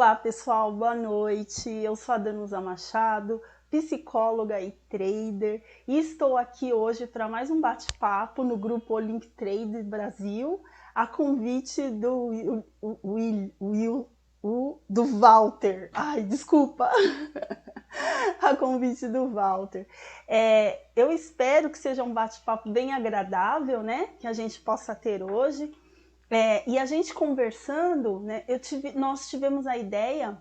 Olá pessoal, boa noite. Eu sou a Danusa Machado, psicóloga e trader, e estou aqui hoje para mais um bate-papo no grupo Olymp Trade Brasil, a convite do do Walter. Ai, desculpa. A convite do Walter. Eu espero que seja um bate-papo bem agradável, né? Que a gente possa ter hoje. E a gente conversando, né, nós tivemos a ideia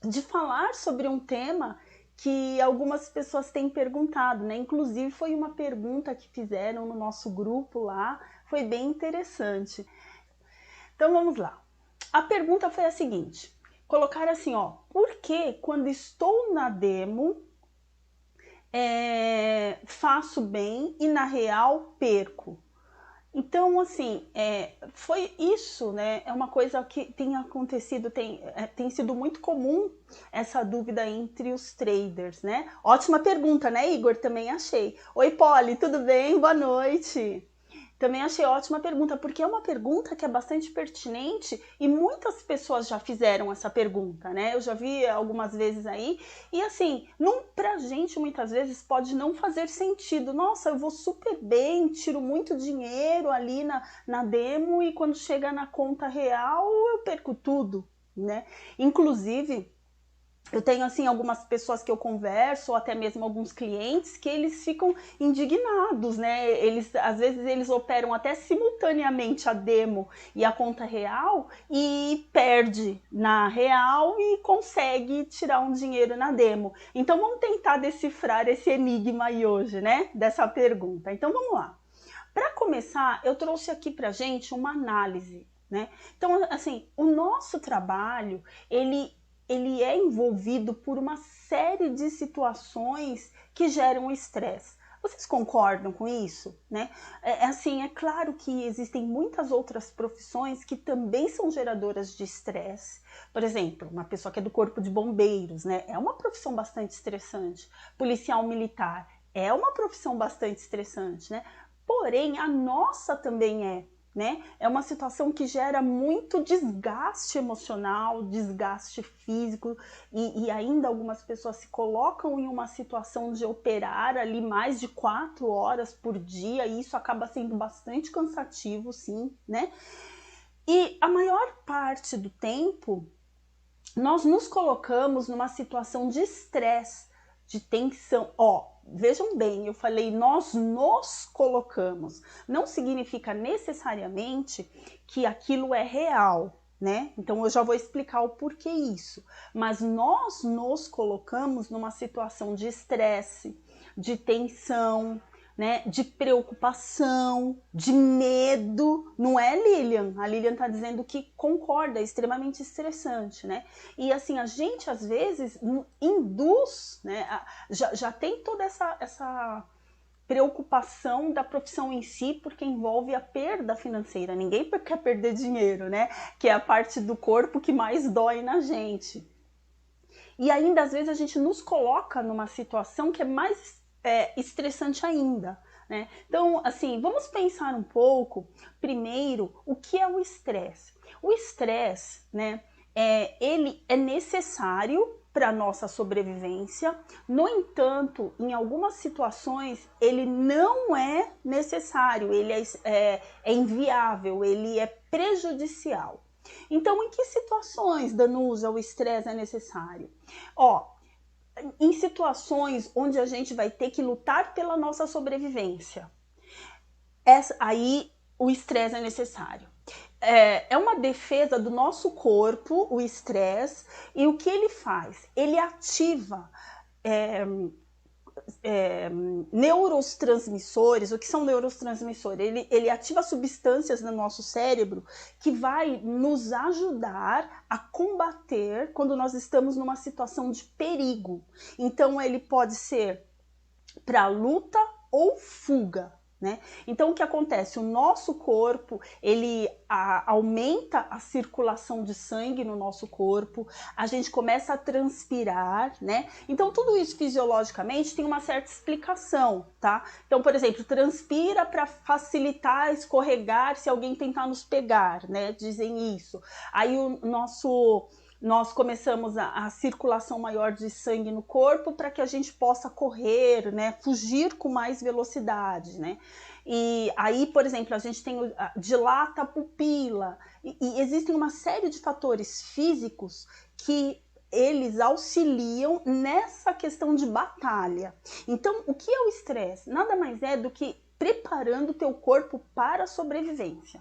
de falar sobre um tema que algumas pessoas têm perguntado, né? Inclusive foi uma pergunta que fizeram no nosso grupo lá, foi bem interessante. Então vamos lá. A pergunta foi a seguinte: colocar assim, ó, por que quando estou na demo faço bem e na real perco? Então, assim, foi isso, né? É uma coisa que tem acontecido, tem sido muito comum essa dúvida entre os traders, né? Ótima pergunta, né, Igor? Também achei. Oi, Polly, tudo bem? Boa noite. Também achei ótima pergunta, porque é uma pergunta que é bastante pertinente e muitas pessoas já fizeram essa pergunta, né? Eu já vi algumas vezes aí, e assim, pra gente muitas vezes pode não fazer sentido. Nossa, eu vou super bem, tiro muito dinheiro ali na demo e quando chega na conta real eu perco tudo, né? Inclusive, eu tenho assim algumas pessoas que eu converso, ou até mesmo alguns clientes, que eles ficam indignados, né? Às vezes eles operam até simultaneamente a demo e a conta real e perde na real e consegue tirar um dinheiro na demo. Então vamos tentar decifrar esse enigma aí hoje, né? Dessa pergunta. Então vamos lá. Para começar, eu trouxe aqui pra gente uma análise, né? Então, assim, o nosso trabalho, ele é envolvido por uma série de situações que geram estresse. Vocês concordam com isso, né? Assim, é claro que existem muitas outras profissões que também são geradoras de estresse. Por exemplo, uma pessoa que é do corpo de bombeiros, né? É uma profissão bastante estressante. Policial militar é uma profissão bastante estressante, né? Porém, a nossa também né? É uma situação que gera muito desgaste emocional, desgaste físico, e ainda algumas pessoas se colocam em uma situação de operar ali mais de 4 horas por dia, e isso acaba sendo bastante cansativo, sim, né? E a maior parte do tempo nós nos colocamos numa situação de estresse, de tensão. Vejam bem, eu falei nós nos colocamos. Não significa necessariamente que aquilo é real, né? Então eu já vou explicar o porquê isso. Mas nós nos colocamos numa situação de estresse, de tensão, né, de preocupação, de medo, não é, Lilian? A Lilian tá dizendo que concorda, é extremamente estressante, né? E assim, a gente às vezes induz, né, já tem toda essa preocupação da profissão em si, porque envolve a perda financeira. Ninguém quer perder dinheiro, né? Que é a parte do corpo que mais dói na gente. E ainda às vezes a gente nos coloca numa situação que é mais estressante ainda, né? Então, assim, vamos pensar um pouco, primeiro, o que é o estresse? O estresse, né, ele é necessário para a nossa sobrevivência. No entanto, em algumas situações, ele não é necessário, ele é inviável, ele é prejudicial. Então, em que situações, Danusa, o estresse é necessário? Em situações onde a gente vai ter que lutar pela nossa sobrevivência, aí o estresse é necessário. É uma defesa do nosso corpo, o estresse, e o que ele faz? Ele ativa neurotransmissores. O que são neurotransmissores? Ele ativa substâncias no nosso cérebro que vai nos ajudar a combater quando nós estamos numa situação de perigo. Então ele pode ser para luta ou fuga, né? Então o que acontece? O nosso corpo, ele aumenta a circulação de sangue no nosso corpo, a gente começa a transpirar, né? Então tudo isso fisiologicamente tem uma certa explicação, tá? Então, por exemplo, transpira para facilitar escorregar se alguém tentar nos pegar, né? Dizem isso. Aí o nosso nós começamos a circulação maior de sangue no corpo para que a gente possa correr, né, fugir com mais velocidade, né? E aí, por exemplo, a gente tem dilata a pupila e existem uma série de fatores físicos que eles auxiliam nessa questão de batalha. Então, o que é o estresse? Nada mais é do que preparando o teu corpo para a sobrevivência.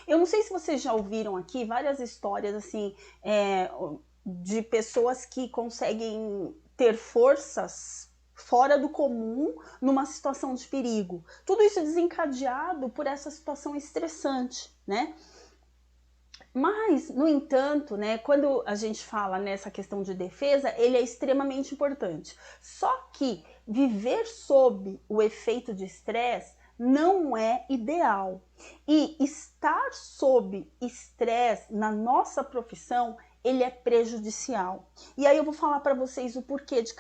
Eu não sei se vocês já ouviram aqui várias histórias assim de pessoas que conseguem ter forças fora do comum numa situação de perigo. Tudo isso desencadeado por essa situação estressante, né? Mas, no entanto, né, quando a gente fala nessa questão de defesa, ele é extremamente importante. Só que viver sob o efeito de estresse não é ideal. E estar sob estresse na nossa profissão, ele é prejudicial. E aí eu vou falar para vocês o porquê de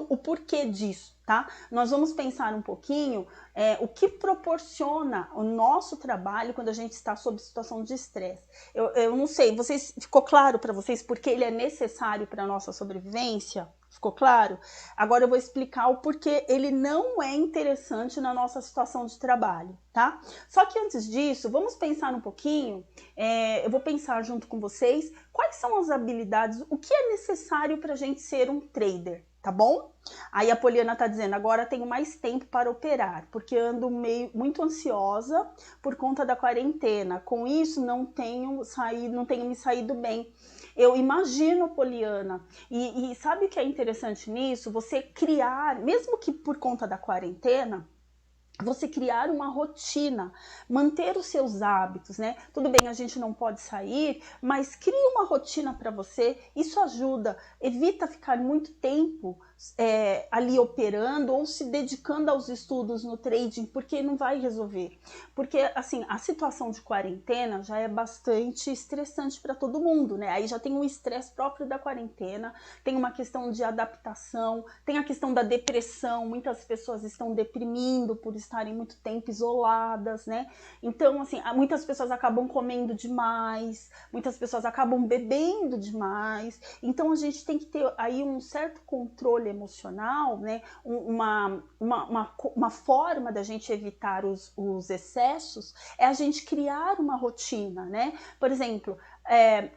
o porquê disso, tá? Nós vamos pensar um pouquinho o que proporciona o nosso trabalho quando a gente está sob situação de estresse. Eu não sei, ficou claro para vocês porque ele é necessário para a nossa sobrevivência? Ficou claro? Agora eu vou explicar o porquê ele não é interessante na nossa situação de trabalho, tá? Só que antes disso, vamos pensar um pouquinho, eu vou pensar junto com vocês quais são as habilidades, o que é necessário para a gente ser um trader, tá bom? Aí a Poliana tá dizendo, agora tenho mais tempo para operar, porque ando muito ansiosa por conta da quarentena. Com isso, não tenho me saído bem. Eu imagino, Poliana, e sabe o que é interessante nisso? Você criar, mesmo que por conta da quarentena, você criar uma rotina, manter os seus hábitos, né? Tudo bem, a gente não pode sair, mas crie uma rotina para você, isso ajuda, evita ficar muito tempo ali operando ou se dedicando aos estudos no trading, porque não vai resolver. Porque, assim, a situação de quarentena já é bastante estressante para todo mundo, né? Aí já tem um estresse próprio da quarentena, tem uma questão de adaptação, tem a questão da depressão, muitas pessoas estão deprimindo por estarem muito tempo isoladas, né? Então, assim, muitas pessoas acabam comendo demais, muitas pessoas acabam bebendo demais. Então, a gente tem que ter aí um certo controle emocional, né? Uma forma da gente evitar os excessos é a gente criar uma rotina, né? Por exemplo,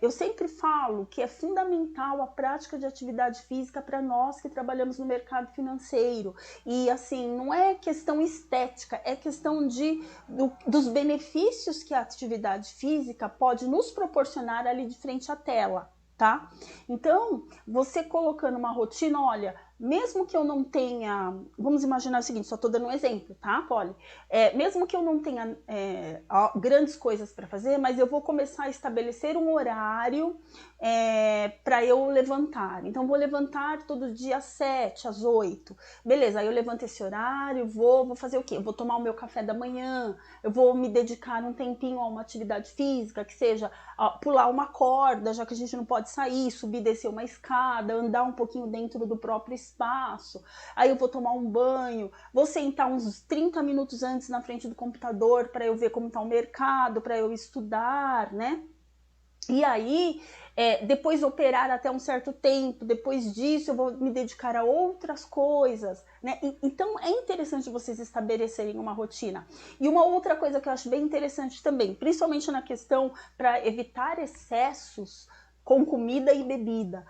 eu sempre falo que é fundamental a prática de atividade física para nós que trabalhamos no mercado financeiro. E assim, não é questão estética, é questão dos benefícios que a atividade física pode nos proporcionar ali de frente à tela, tá? Então, você colocando uma rotina, olha, mesmo que eu não tenha, vamos imaginar o seguinte, só tô dando um exemplo, tá, Polly? Mesmo que eu não tenha grandes coisas para fazer, mas eu vou começar a estabelecer um horário para eu levantar. Então, vou levantar todo dia às 7, às 8. Beleza, aí eu levanto esse horário, vou fazer o quê? Eu vou tomar o meu café da manhã, eu vou me dedicar um tempinho a uma atividade física, que seja pular uma corda, já que a gente não pode sair, subir, descer uma escada, andar um pouquinho dentro do próprio espaço. Aí eu vou tomar um banho, vou sentar uns 30 minutos antes na frente do computador para eu ver como está o mercado, para eu estudar, né? E aí, depois operar até um certo tempo, depois disso eu vou me dedicar a outras coisas, né? Então é interessante vocês estabelecerem uma rotina. E uma outra coisa que eu acho bem interessante também, principalmente na questão para evitar excessos com comida e bebida.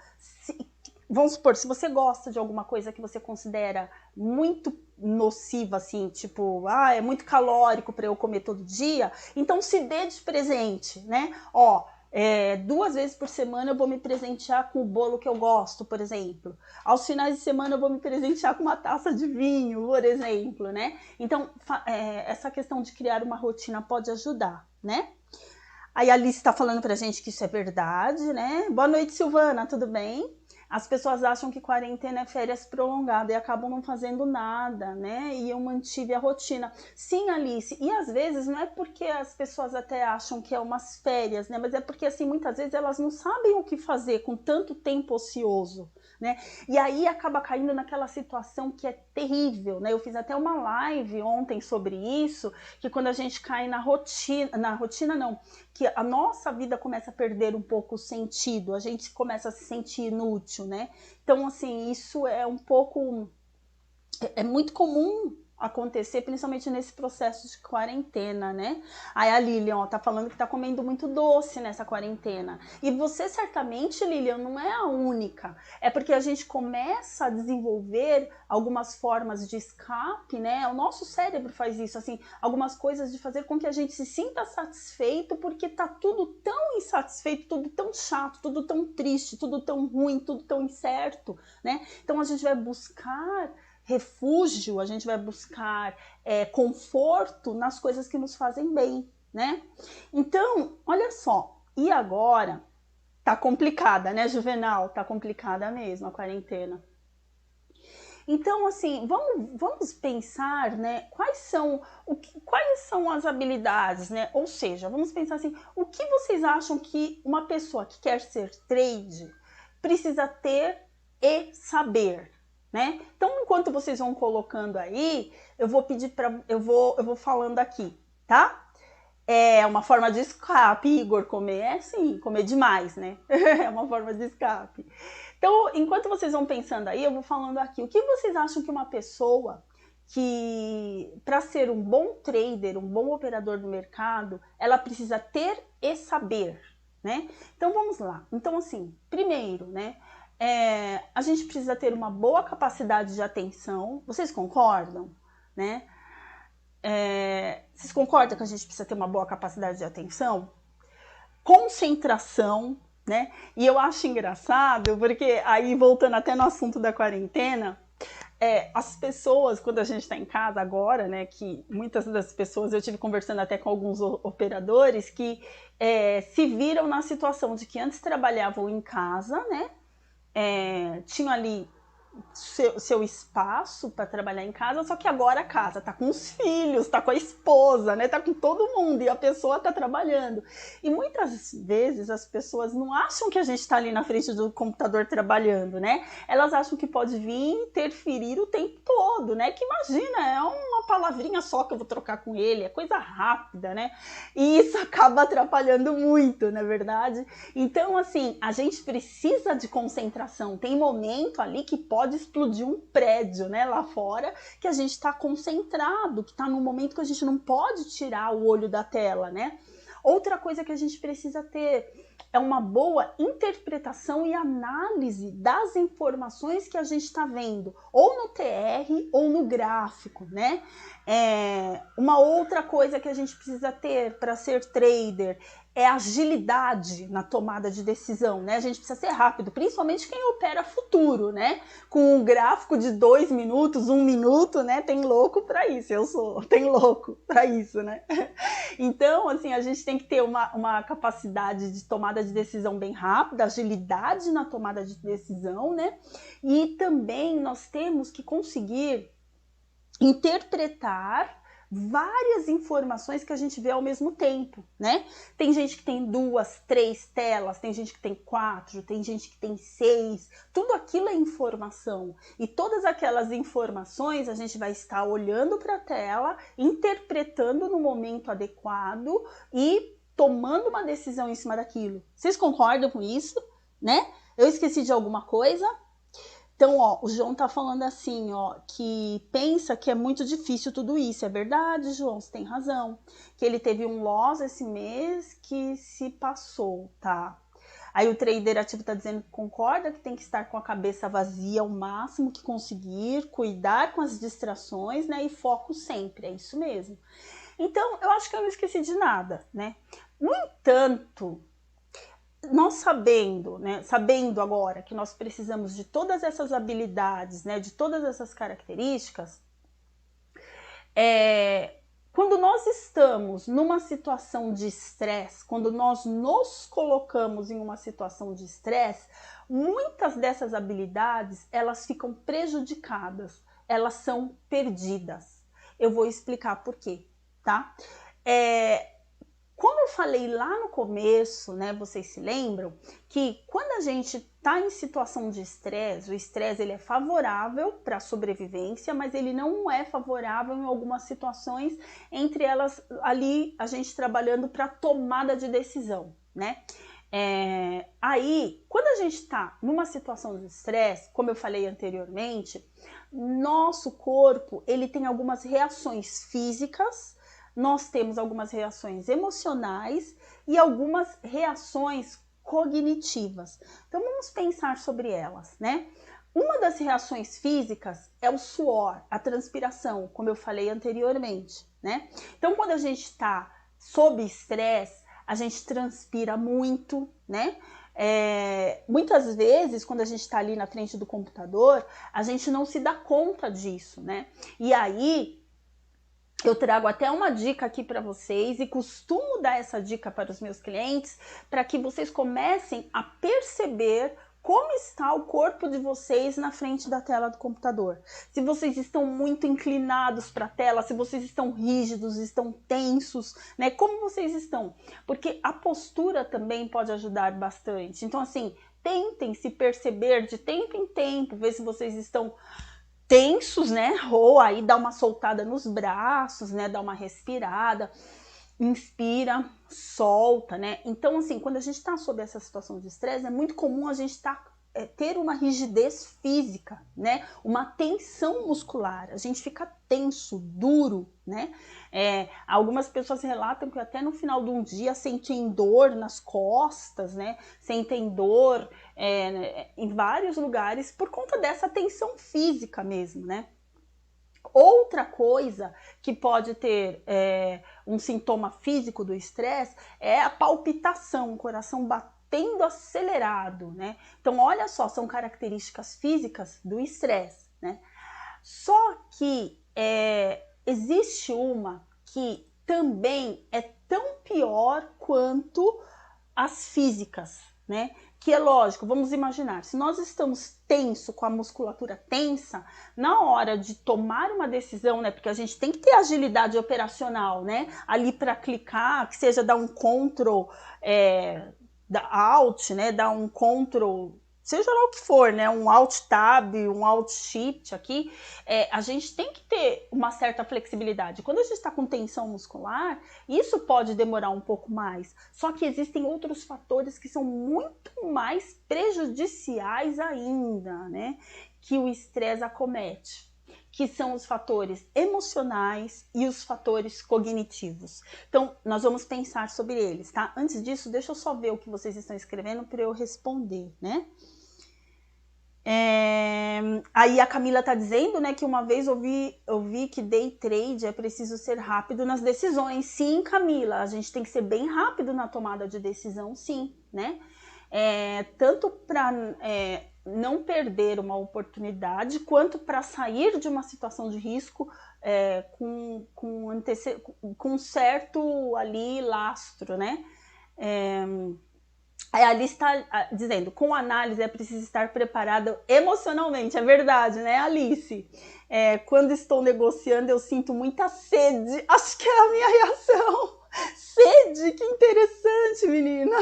Vamos supor, se você gosta de alguma coisa que você considera muito nociva, assim, tipo, é muito calórico para eu comer todo dia, então se dê de presente, né? 2 vezes por semana eu vou me presentear com o bolo que eu gosto, por exemplo. Aos finais de semana eu vou me presentear com uma taça de vinho, por exemplo, né? Então, essa questão de criar uma rotina pode ajudar, né? Aí a Alice está falando pra gente que isso é verdade, né? Boa noite, Silvana, tudo bem? As pessoas acham que quarentena é férias prolongadas e acabam não fazendo nada, né? E eu mantive a rotina. Sim, Alice, e às vezes não é porque as pessoas até acham que é umas férias, né? Mas é porque, assim, muitas vezes elas não sabem o que fazer com tanto tempo ocioso, né? E aí acaba caindo naquela situação que é terrível, né? Eu fiz até uma live ontem sobre isso, que quando a gente cai na rotina não, que a nossa vida começa a perder um pouco o sentido, a gente começa a se sentir inútil, né? Então, assim, isso é um pouco... é muito comum acontecer, principalmente nesse processo de quarentena, né? Aí a Lilian, ó, tá falando que tá comendo muito doce nessa quarentena. E você certamente, Lilian, não é a única. É porque a gente começa a desenvolver algumas formas de escape, né? O nosso cérebro faz isso, assim, algumas coisas de fazer com que a gente se sinta satisfeito, porque tá tudo tão insatisfeito, tudo tão chato, tudo tão triste, tudo tão ruim, tudo tão incerto, né? Então a gente vai buscar refúgio, a gente vai buscar conforto nas coisas que nos fazem bem, né? Então, olha só, e agora? Tá complicada, né, Juvenal? Tá complicada mesmo a quarentena. Então, assim, vamos pensar, né, quais são as habilidades, né? Ou seja, vamos pensar assim, o que vocês acham que uma pessoa que quer ser trade precisa ter e saber, né? Então, enquanto vocês vão colocando aí, eu vou pedir para eu vou falando aqui, tá? É uma forma de escape, Igor, comer é sim, comer demais, né? É uma forma de escape. Então, enquanto vocês vão pensando aí, eu vou falando aqui. O que vocês acham que uma pessoa que, para ser um bom trader, um bom operador do mercado, ela precisa ter e saber, né? Então, vamos lá. Então, assim, primeiro, né? A gente precisa ter uma boa capacidade de atenção. Vocês concordam, né? Vocês concordam que a gente precisa ter uma boa capacidade de atenção? Concentração, né? E eu acho engraçado, porque aí voltando até no assunto da quarentena, as pessoas, quando a gente está em casa agora, né, que muitas das pessoas, eu tive conversando até com alguns operadores que se viram na situação de que antes trabalhavam em casa, né, tinham ali seu espaço para trabalhar em casa, só que agora a casa tá com os filhos, tá com a esposa, né? Tá com todo mundo e a pessoa tá trabalhando. E muitas vezes as pessoas não acham que a gente tá ali na frente do computador trabalhando, né? Elas acham que pode vir interferir o tempo todo, né? Que imagina, é uma palavrinha só que eu vou trocar com ele, é coisa rápida, né? E isso acaba atrapalhando muito, não é verdade? Então, assim, a gente precisa de concentração. Tem momento ali que pode explodir um prédio, né, lá fora, que a gente está concentrado, que está num momento que a gente não pode tirar o olho da tela, né? Outra coisa que a gente precisa ter é uma boa interpretação e análise das informações que a gente está vendo, ou no TR ou no gráfico, né? Uma outra coisa que a gente precisa ter para ser trader é agilidade na tomada de decisão, né? A gente precisa ser rápido, principalmente quem opera futuro, né? Com um gráfico de 2 minutos, 1 minuto, né? Tem louco para isso, tem louco para isso, né? Então, assim, a gente tem que ter uma capacidade de tomada de decisão bem rápida, agilidade na tomada de decisão, né? E também nós temos que conseguir interpretar várias informações que a gente vê ao mesmo tempo, né? Tem gente que tem 2, 3 telas, tem gente que tem 4, tem gente que tem 6, tudo aquilo é informação. E todas aquelas informações a gente vai estar olhando para a tela, interpretando no momento adequado e tomando uma decisão em cima daquilo. Vocês concordam com isso, né? Eu esqueci de alguma coisa? Então, ó, o João tá falando assim, ó, que pensa que é muito difícil tudo isso. É verdade, João, você tem razão. Que ele teve um loss esse mês que se passou, tá? Aí o trader ativo tá dizendo que concorda que tem que estar com a cabeça vazia ao máximo que conseguir, cuidar com as distrações, né? E foco sempre, é isso mesmo. Então, eu acho que eu não esqueci de nada, né? No entanto, nós sabendo agora que nós precisamos de todas essas habilidades, né, de todas essas características, quando nós estamos numa situação de estresse, quando nós nos colocamos em uma situação de estresse, muitas dessas habilidades, elas ficam prejudicadas, elas são perdidas. Eu vou explicar por quê, tá? Como eu falei lá no começo, né, vocês se lembram, que quando a gente está em situação de estresse, o estresse ele é favorável para a sobrevivência, mas ele não é favorável em algumas situações, entre elas ali a gente trabalhando para tomada de decisão, né? Aí, quando a gente está numa situação de estresse, como eu falei anteriormente, nosso corpo ele tem algumas reações físicas, nós temos algumas reações emocionais e algumas reações cognitivas. Então vamos pensar sobre elas, né? Uma das reações físicas é o suor, a transpiração, como eu falei anteriormente, né? Então quando a gente está sob estresse, a gente transpira muito, né? Muitas vezes, quando a gente está ali na frente do computador, a gente não se dá conta disso, né? E aí, eu trago até uma dica aqui para vocês e costumo dar essa dica para os meus clientes para que vocês comecem a perceber como está o corpo de vocês na frente da tela do computador. Se vocês estão muito inclinados para a tela, se vocês estão rígidos, estão tensos, né? Como vocês estão? Porque a postura também pode ajudar bastante. Então, assim, tentem se perceber de tempo em tempo, ver se vocês estão tensos, né? Ou aí dá uma soltada nos braços, né? Dá uma respirada, inspira, solta, né? Então, assim, quando a gente tá sob essa situação de estresse, é muito comum a gente ter uma rigidez física, né? Uma tensão muscular. A gente fica tenso, duro, né? Algumas pessoas relatam que até no final de um dia sentem dor nas costas, né? Sentem dor em vários lugares por conta dessa tensão física mesmo, né? Outra coisa que pode ter um sintoma físico do estresse é a palpitação, o coração batendo acelerado, né? Então, olha só, são características físicas do estresse, né? Só que existe uma que também é tão pior quanto as físicas, né? Que é lógico, vamos imaginar, se nós estamos tenso, com a musculatura tensa, na hora de tomar uma decisão, né? Porque a gente tem que ter agilidade operacional, né? Ali para clicar, que seja dar um Ctrl, da Alt, né? Dar um Ctrl, seja lá o que for, né? Um Alt Tab, um Alt Shift aqui, a gente tem que ter uma certa flexibilidade. Quando a gente está com tensão muscular, isso pode demorar um pouco mais. Só que existem outros fatores que são muito mais prejudiciais ainda, né? Que o estresse acomete, que são os fatores emocionais e os fatores cognitivos. Então, nós vamos pensar sobre eles, tá? Antes disso, deixa eu só ver o que vocês estão escrevendo para eu responder, né? Aí a Camila tá dizendo, né, que uma vez eu vi que day trade é preciso ser rápido nas decisões. Sim, Camila, a gente tem que ser bem rápido na tomada de decisão, sim, né? Tanto para não perder uma oportunidade, quanto para sair de uma situação de risco com certo ali lastro, né? A Alice está dizendo, com análise é preciso estar preparado emocionalmente. É verdade, né, Alice? Quando estou negociando, eu sinto muita sede. Acho que é a minha reação. Sede, que interessante, menina.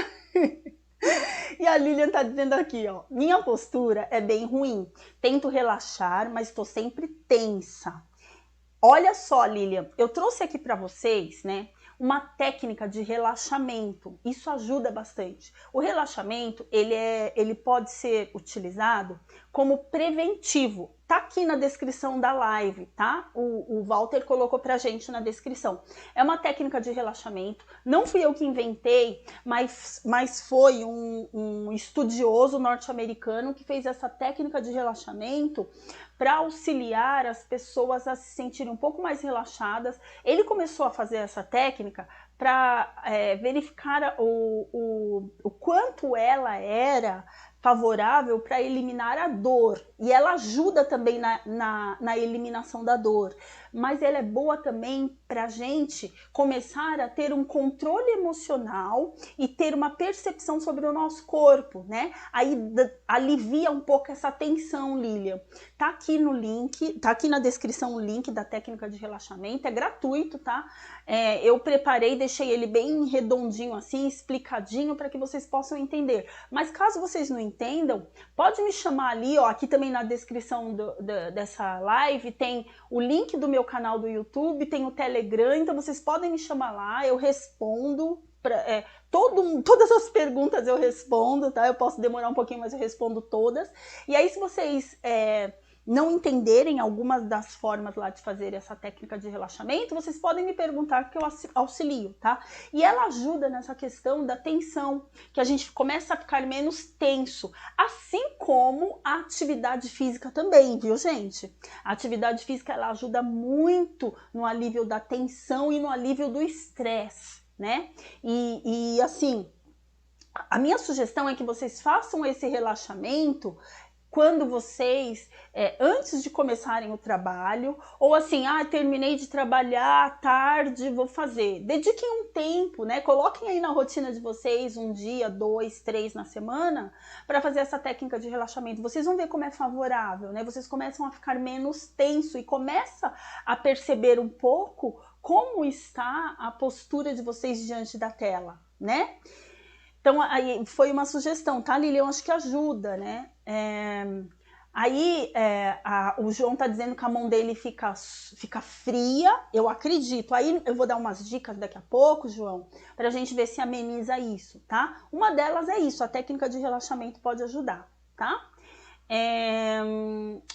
E a Lilian tá dizendo aqui, ó, minha postura é bem ruim. Tento relaxar, mas estou sempre tensa. Olha só, Lilian, eu trouxe aqui para vocês, né, uma técnica de relaxamento. Isso ajuda bastante. O relaxamento, ele pode ser utilizado como preventivo. Tá aqui na descrição da live, tá? O Walter colocou pra gente na descrição. É uma técnica de relaxamento. Não fui eu que inventei, mas foi um estudioso norte-americano que fez essa técnica de relaxamento para auxiliar as pessoas a se sentirem um pouco mais relaxadas. Ele começou a fazer essa técnica para verificar o quanto ela era favorável para eliminar a dor. E ela ajuda também na eliminação da dor. Mas ela é boa também para a gente começar a ter um controle emocional e ter uma percepção sobre o nosso corpo, né? Aí alivia um pouco essa tensão, Lilian. Tá aqui no link, tá aqui na descrição o link da técnica de relaxamento, é gratuito, tá? Eu preparei, deixei ele bem redondinho assim, explicadinho para que vocês possam entender. Mas caso vocês não entendam, pode me chamar ali, ó, aqui também na descrição dessa live tem o link do meu canal do YouTube, tem o Telegram, então vocês podem me chamar lá, eu respondo. Todas as perguntas eu respondo, tá? Eu posso demorar um pouquinho, mas eu respondo todas. E aí, se vocês não entenderem algumas das formas lá de fazer essa técnica de relaxamento, vocês podem me perguntar que eu auxilio, tá? E ela ajuda nessa questão da tensão, que a gente começa a ficar menos tenso, assim como a atividade física também, viu, gente? A atividade física, ela ajuda muito no alívio da tensão e no alívio do estresse, né? E assim, a minha sugestão é que vocês façam esse relaxamento quando vocês, antes de começarem o trabalho, ou assim, terminei de trabalhar à tarde, vou fazer. Dediquem um tempo, né? Coloquem aí na rotina de vocês um dia, 2, 3 na semana, para fazer essa técnica de relaxamento. Vocês vão ver como é favorável, né? Vocês começam a ficar menos tenso e começa a perceber um pouco como está a postura de vocês diante da tela, né? Então, aí foi uma sugestão, tá, Lilian? Eu acho que ajuda, né? O João tá dizendo que a mão dele fica fria, eu acredito. Aí eu vou dar umas dicas daqui a pouco, João, pra gente ver se ameniza isso, tá? Uma delas é isso, a técnica de relaxamento pode ajudar, tá?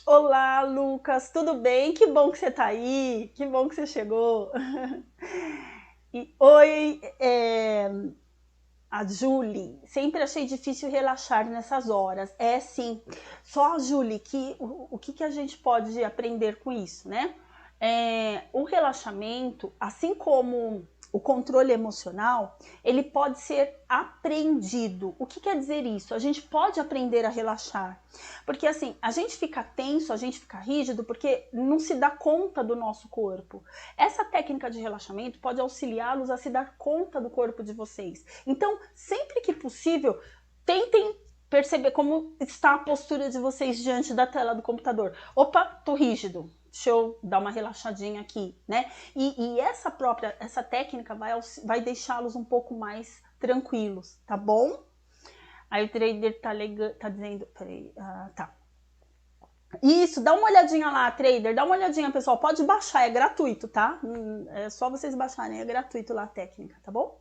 Olá, Lucas, tudo bem? Que bom que você tá aí, que bom que você chegou. Oi, a Julie, sempre achei difícil relaxar nessas horas. É sim, só a Julie, o que a gente pode aprender com isso, né? O relaxamento, assim como o controle emocional, ele pode ser aprendido. O que quer dizer isso? A gente pode aprender a relaxar. Porque assim, a gente fica tenso, a gente fica rígido porque não se dá conta do nosso corpo. Essa técnica de relaxamento pode auxiliá-los a se dar conta do corpo de vocês. Então, sempre que possível, tentem perceber como está a postura de vocês diante da tela do computador. Opa, tô rígido. Deixa eu dar uma relaxadinha aqui, né? E essa técnica vai deixá-los um pouco mais tranquilos, tá bom? Aí o trader tá dizendo, peraí, tá. Isso, dá uma olhadinha lá, trader, dá uma olhadinha, pessoal. Pode baixar, é gratuito, tá? É só vocês baixarem, é gratuito lá a técnica, tá bom?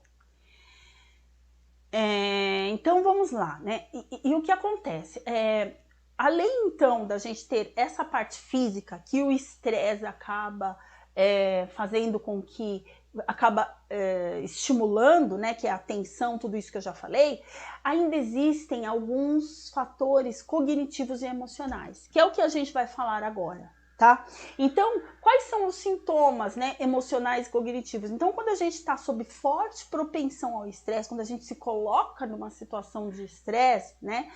Então vamos lá, né? E o que acontece? Além, então, da gente ter essa parte física, que o estresse acaba fazendo com que, acaba estimulando, né, que é a tensão, tudo isso que eu já falei, ainda existem alguns fatores cognitivos e emocionais, que é o que a gente vai falar agora, tá? Então, quais são os sintomas, né, emocionais e cognitivos? Então, quando a gente está sob forte propensão ao estresse, quando a gente se coloca numa situação de estresse, né,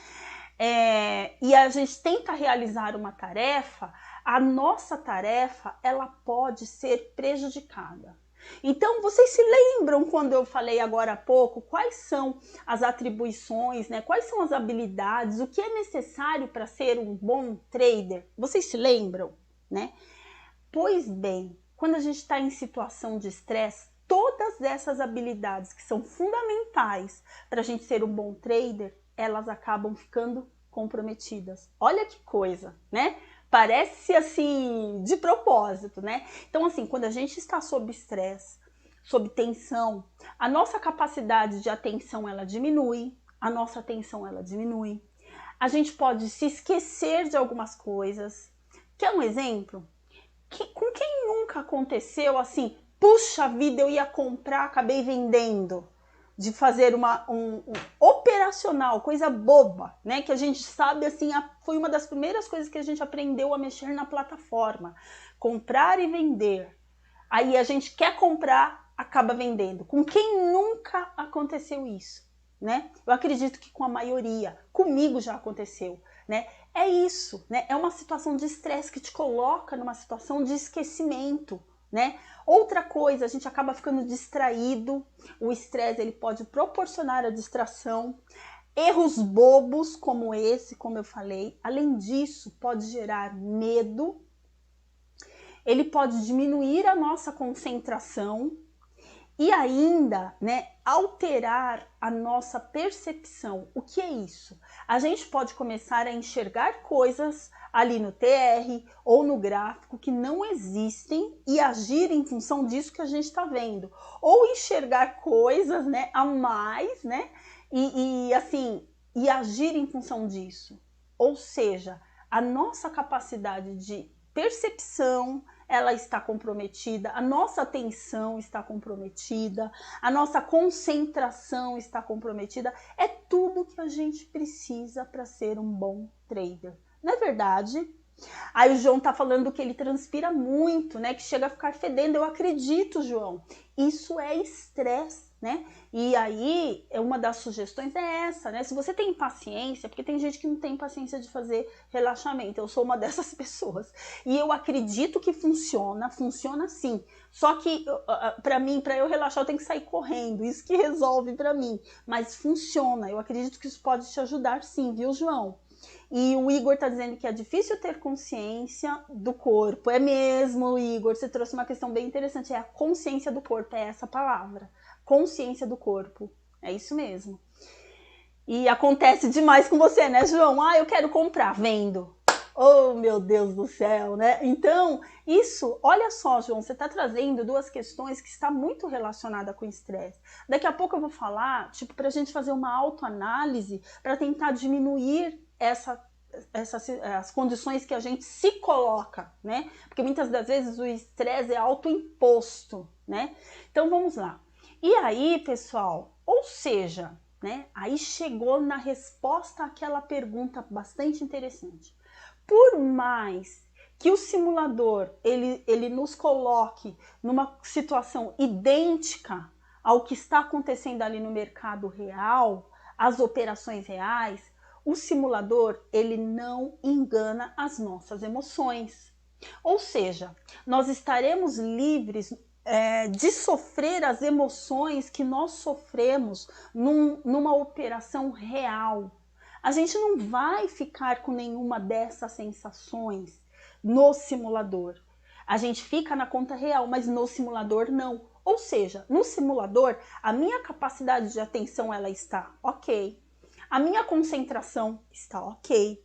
e a gente tenta realizar uma tarefa, a nossa tarefa, ela pode ser prejudicada. Então, vocês se lembram quando eu falei agora há pouco quais são as atribuições, né? Quais são as habilidades, o que é necessário para ser um bom trader? Vocês se lembram, né? Pois bem, quando a gente está em situação de estresse, todas essas habilidades que são fundamentais para a gente ser um bom trader, elas acabam ficando comprometidas. Olha que coisa, né? Parece assim, de propósito, né? Então, assim, quando a gente está sob estresse, sob tensão, a nossa capacidade de atenção, ela diminui, a nossa atenção, ela diminui. A gente pode se esquecer de algumas coisas. Quer um exemplo? Com quem nunca aconteceu assim, puxa vida, eu ia comprar, acabei vendendo? De fazer um operacional, coisa boba, né? Que a gente sabe, assim, foi uma das primeiras coisas que a gente aprendeu a mexer na plataforma. Comprar e vender. Aí a gente quer comprar, acaba vendendo. Com quem nunca aconteceu isso, né? Eu acredito que com a maioria. Comigo já aconteceu, né? É isso, né? É uma situação de estresse que te coloca numa situação de esquecimento, né? Outra coisa, a gente acaba ficando distraído. O estresse, ele pode proporcionar a distração. Erros bobos como esse, como eu falei. Além disso, pode gerar medo. Ele pode diminuir a nossa concentração e ainda, né, alterar a nossa percepção. O que é isso? A gente pode começar a enxergar coisas ali no TR ou no gráfico que não existem e agir em função disso que a gente está vendo. Ou enxergar coisas, né, a mais, né, assim, e agir em função disso. Ou seja, a nossa capacidade de percepção, ela está comprometida, a nossa atenção está comprometida, a nossa concentração está comprometida. É tudo que a gente precisa para ser um bom trader. Não é verdade? Aí o João tá falando que ele transpira muito, né? Que chega a ficar fedendo. Eu acredito, João. Isso é estresse, né? E aí, uma das sugestões é essa, né? Se você tem paciência, porque tem gente que não tem paciência de fazer relaxamento. Eu sou uma dessas pessoas. E eu acredito que funciona sim. Só que, para mim, para eu relaxar, eu tenho que sair correndo. Isso que resolve para mim. Mas funciona. Eu acredito que isso pode te ajudar sim, viu, João? E o Igor tá dizendo que é difícil ter consciência do corpo. É mesmo, Igor, você trouxe uma questão bem interessante. É a consciência do corpo, é essa palavra. Consciência do corpo. É isso mesmo. E acontece demais com você, né, João? Ah, eu quero comprar, vendo. Oh, meu Deus do céu, né? Então, isso, olha só, João, você está trazendo duas questões que estão muito relacionadas com o estresse. Daqui a pouco eu vou falar, tipo, para a gente fazer uma autoanálise para tentar diminuir as condições que a gente se coloca, né? Porque muitas das vezes o estresse é autoimposto, né? Então, vamos lá. E aí, pessoal, ou seja, né? Aí chegou na resposta àquela pergunta bastante interessante. Por mais que o simulador ele nos coloque numa situação idêntica ao que está acontecendo ali no mercado real, as operações reais, o simulador ele não engana as nossas emoções. Ou seja, nós estaremos livres de sofrer as emoções que nós sofremos numa operação real. A gente não vai ficar com nenhuma dessas sensações no simulador. A gente fica na conta real, mas no simulador não. Ou seja, no simulador, a minha capacidade de atenção ela está ok. A minha concentração está ok.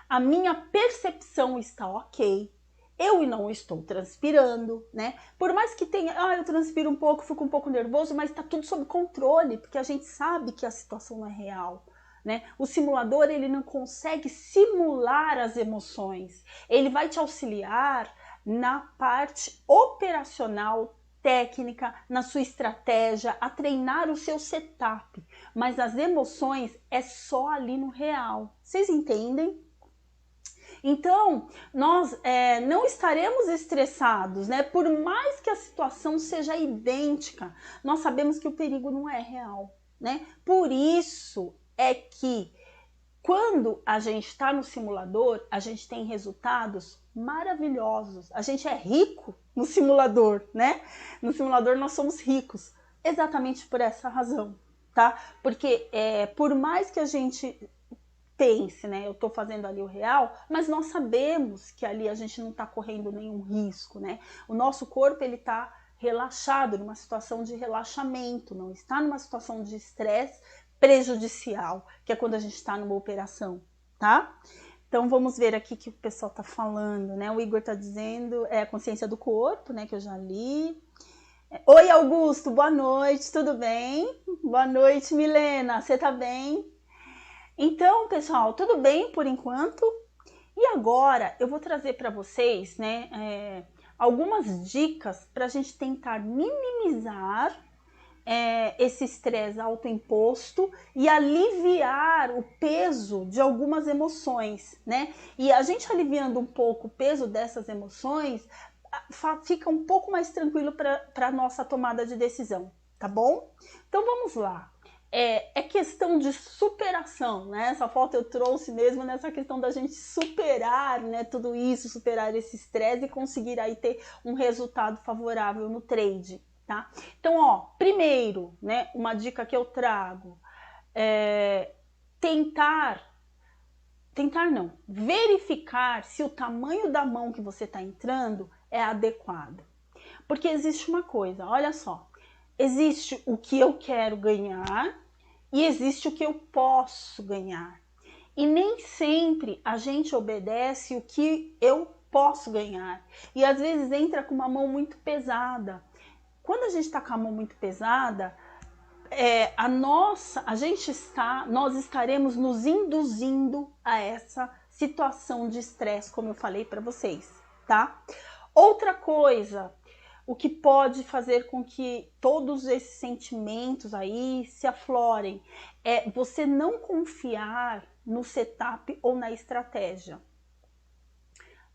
A minha percepção está ok. Eu não estou transpirando, né? Por mais que tenha, eu transpiro um pouco, fico um pouco nervoso, mas está tudo sob controle, porque a gente sabe que a situação não é real. Né? O simulador ele não consegue simular as emoções, ele vai te auxiliar na parte operacional, técnica, na sua estratégia, a treinar o seu setup, mas as emoções é só ali no real. Vocês entendem? Então, nós não estaremos estressados, né? Por mais que a situação seja idêntica, nós sabemos que o perigo não é real, né? Por isso é que quando a gente está no simulador, a gente tem resultados maravilhosos. A gente é rico no simulador, né? No simulador nós somos ricos, exatamente por essa razão, tá? Porque por mais que a gente pense, né? Eu estou fazendo ali o real, mas nós sabemos que ali a gente não está correndo nenhum risco, né? O nosso corpo ele está relaxado, numa situação de relaxamento, não está numa situação de estresse prejudicial, que é quando a gente está numa operação, tá? Então vamos ver aqui o que o pessoal está falando, né? O Igor está dizendo a consciência do corpo, né? Que eu já li. Oi, Augusto, boa noite, tudo bem? Boa noite, Milena, você tá bem? Então, pessoal, tudo bem por enquanto? E agora eu vou trazer para vocês, né, algumas dicas para a gente tentar minimizar esse estresse autoimposto e aliviar o peso de algumas emoções, né? E a gente aliviando um pouco o peso dessas emoções, fica um pouco mais tranquilo para a nossa tomada de decisão, tá bom? Então vamos lá. é questão de superação, né? Essa foto eu trouxe mesmo nessa questão da gente superar, né, tudo isso, superar esse estresse e conseguir aí ter um resultado favorável no trade, tá? Então, ó, primeiro, né, uma dica que eu trago verificar se o tamanho da mão que você está entrando é adequado. Porque existe uma coisa, olha só, existe o que eu quero ganhar e existe o que eu posso ganhar. E nem sempre a gente obedece o que eu posso ganhar. E às vezes entra com uma mão muito pesada. Quando a gente está com a mão muito pesada, nós estaremos nos induzindo a essa situação de estresse, como eu falei para vocês, tá? Outra coisa, o que pode fazer com que todos esses sentimentos aí se aflorem é você não confiar no setup ou na estratégia.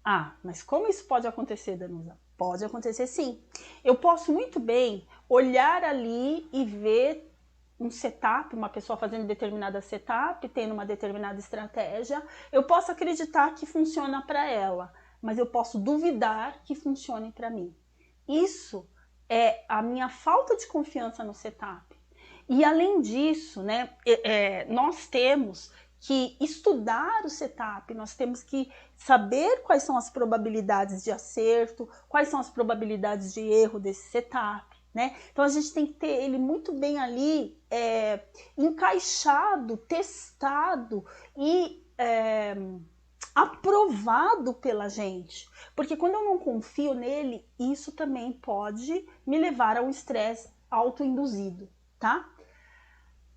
Ah, mas como isso pode acontecer, Danusa? Pode acontecer sim. Eu posso muito bem olhar ali e ver um setup, uma pessoa fazendo determinada setup, tendo uma determinada estratégia, eu posso acreditar que funciona para ela, mas eu posso duvidar que funcione para mim. Isso é a minha falta de confiança no setup. E além disso, né, nós temos que estudar o setup, nós temos que saber quais são as probabilidades de acerto, quais são as probabilidades de erro desse setup, né? Então a gente tem que ter ele muito bem ali encaixado, testado e aprovado pela gente, porque quando eu não confio nele, isso também pode me levar a um estresse autoinduzido, tá?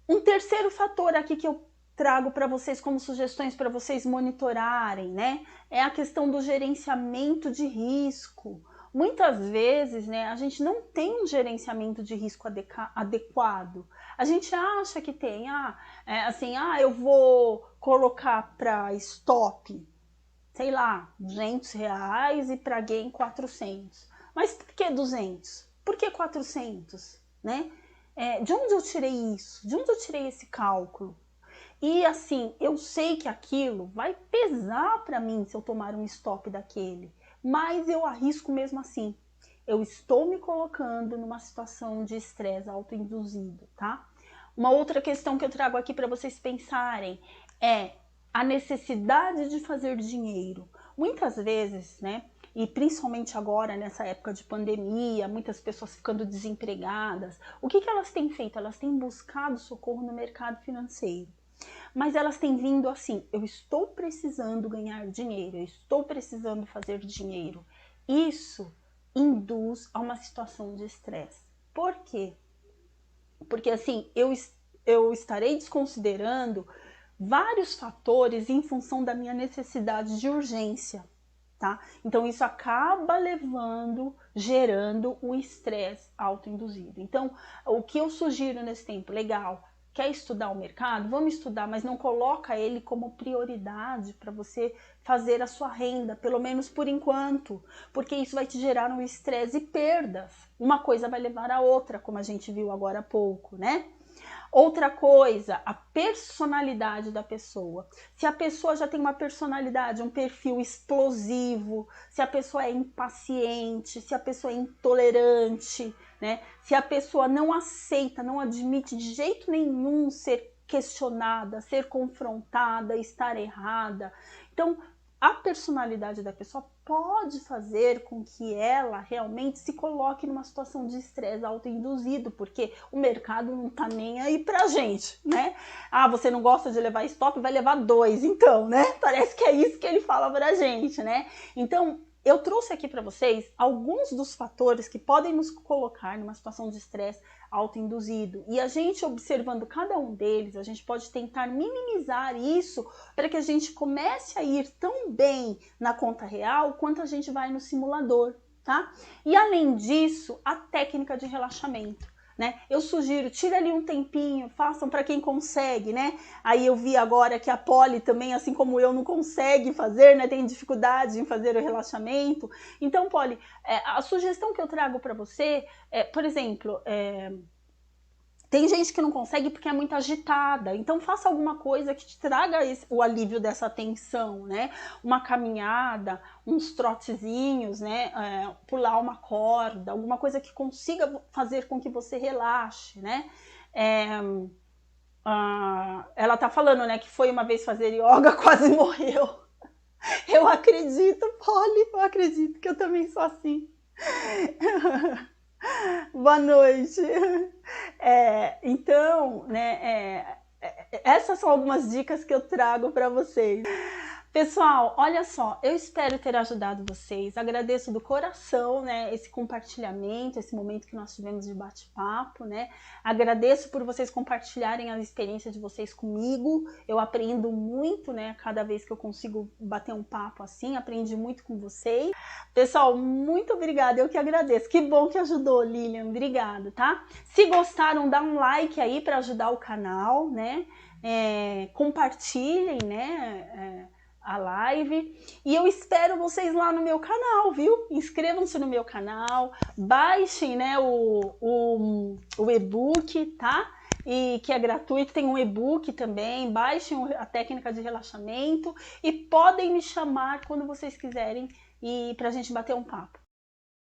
Um terceiro fator aqui que eu trago para vocês como sugestões para vocês monitorarem, né? É a questão do gerenciamento de risco. Muitas vezes, né, a gente não tem um gerenciamento de risco adequado. A gente acha que tem, eu vou colocar para stop, sei lá, R$200 e para gain 400. Mas por que 200? Por que 400, né? De onde eu tirei isso? De onde eu tirei esse cálculo? E assim, eu sei que aquilo vai pesar para mim se eu tomar um stop daquele, mas eu arrisco mesmo assim. Eu estou me colocando numa situação de estresse autoinduzido, tá? Uma outra questão que eu trago aqui para vocês pensarem é a necessidade de fazer dinheiro. Muitas vezes, né? E principalmente agora, nessa época de pandemia, muitas pessoas ficando desempregadas, o que elas têm feito? Elas têm buscado socorro no mercado financeiro. Mas elas têm vindo assim, eu estou precisando ganhar dinheiro, eu estou precisando fazer dinheiro. Isso induz a uma situação de estresse. Por quê? Porque assim, eu estarei desconsiderando vários fatores em função da minha necessidade de urgência, tá? Então isso acaba gerando um estresse autoinduzido. Então, o que eu sugiro nesse tempo? Legal, quer estudar o mercado? Vamos estudar, mas não coloca ele como prioridade para você fazer a sua renda, pelo menos por enquanto, porque isso vai te gerar um estresse e perdas. Uma coisa vai levar a outra, como a gente viu agora há pouco, né? Outra coisa, a personalidade da pessoa. Se a pessoa já tem uma personalidade, um perfil explosivo, se a pessoa é impaciente, se a pessoa é intolerante, né? Se a pessoa não aceita, não admite de jeito nenhum ser questionada, ser confrontada, estar errada. Então, a personalidade da pessoa pode fazer com que ela realmente se coloque numa situação de estresse autoinduzido, porque o mercado não tá nem aí pra gente, né? Ah, você não gosta de levar stop, vai levar 2, então, né? Parece que é isso que ele fala pra gente, né? Então, eu trouxe aqui para vocês alguns dos fatores que podem nos colocar numa situação de estresse autoinduzido. E a gente observando cada um deles, a gente pode tentar minimizar isso para que a gente comece a ir tão bem na conta real quanto a gente vai no simulador, tá? E além disso, a técnica de relaxamento. Né? Eu sugiro, tira ali um tempinho, façam para quem consegue, né? Aí eu vi agora que a Polly também, assim como eu, não consegue fazer, né? Tem dificuldade em fazer o relaxamento. Então, Polly, a sugestão que eu trago para você por exemplo, Tem gente que não consegue porque é muito agitada, então faça alguma coisa que te traga o alívio dessa tensão, né? Uma caminhada, uns trotezinhos, né? Pular uma corda, alguma coisa que consiga fazer com que você relaxe, né? Ela tá falando, né, que foi uma vez fazer yoga, quase morreu. Eu acredito, Polly, eu acredito que eu também sou assim. Boa noite. Então, né, essas são algumas dicas que eu trago para vocês. Pessoal, olha só, eu espero ter ajudado vocês, agradeço do coração, né, esse compartilhamento, esse momento que nós tivemos de bate-papo, né, agradeço por vocês compartilharem a experiência de vocês comigo, eu aprendo muito, né, cada vez que eu consigo bater um papo assim, aprendi muito com vocês. Pessoal, muito obrigada, eu que agradeço, que bom que ajudou, Lilian, obrigada, tá? Se gostaram, dá um like aí para ajudar o canal, né, compartilhem, né, a live, e eu espero vocês lá no meu canal, viu? Inscrevam-se no meu canal, baixem, né, o e-book, tá? E que é gratuito, tem um e-book também, baixem a técnica de relaxamento e podem me chamar quando vocês quiserem e pra gente bater um papo.